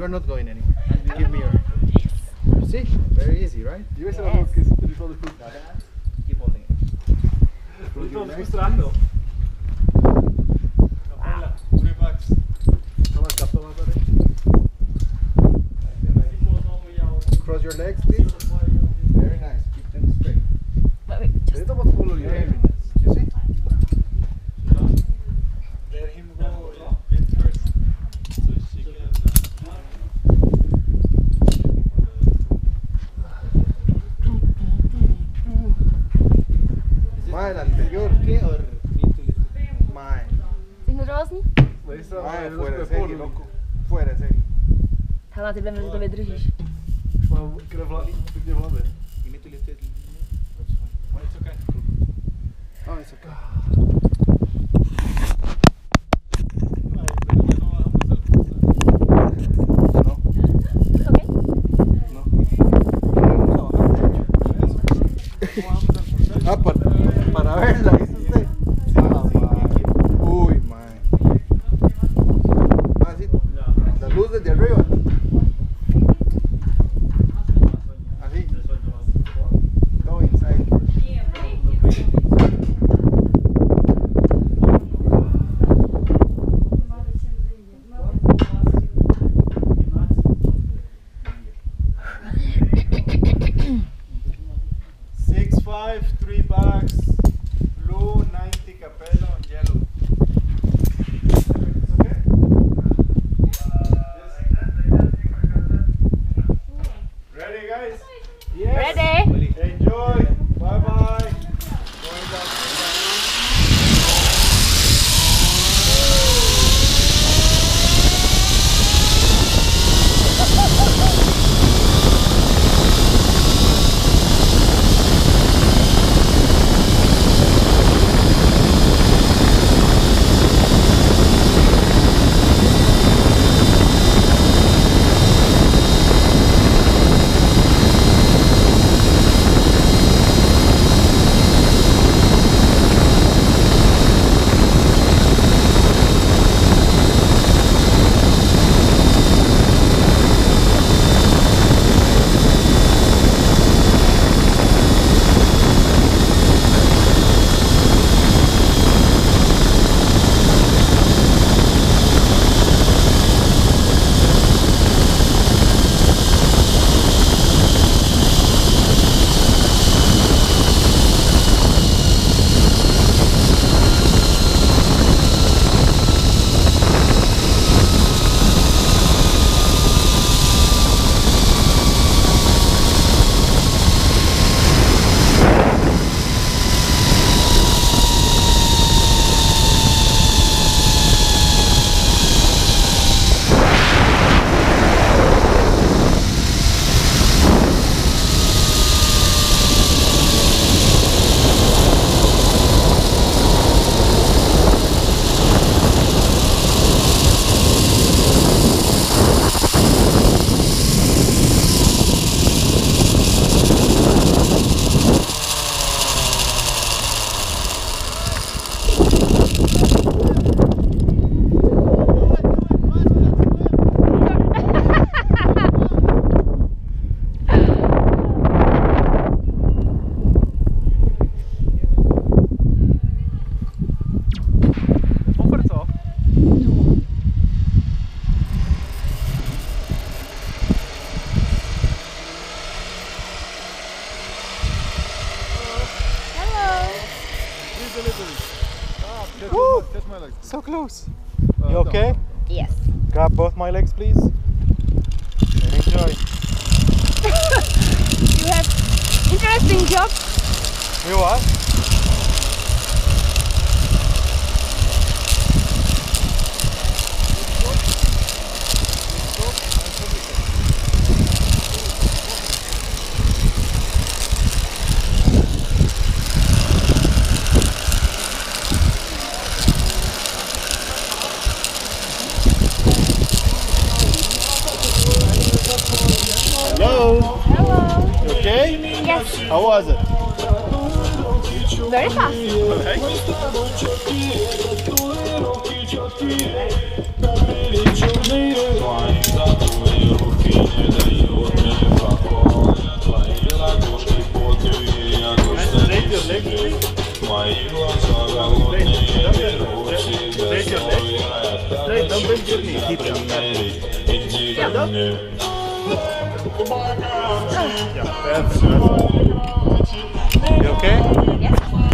not going anywhere. Give me your... You see? Very easy, right? Yes. Keep holding it. Cross your legs, please. Very nice. Keep them straight. Wait, just... Very nice. You see? Let him go in first, so she can. Más el anterior. Okay, or need to lift Más. Sind wir draußen? Más fuera de serie, loco. Fuera de serie. Ga laten blijven zitten bij drugjes. it? You need to lift it. That's fine. Oh, it's okay. Oh, it's okay. No. Oké. No. Vamos a bajar, de hecho. Ah, para verla, dice usted. Ah, man. Uy, man. Ah, sí. La luz desde arriba. Así. Go inside. Three bags, blue, 90 capello, and yellow. Okay? Ready, guys? Yes. Ready? Enjoy. Bye bye. Going down. Woo! Kiss my legs. So close. You okay? Yes. Grab both my legs, please. And enjoy. You have interesting job. You what? Hello. Hello. You okay? Yes. How was it? Very fast. Okay. Ja,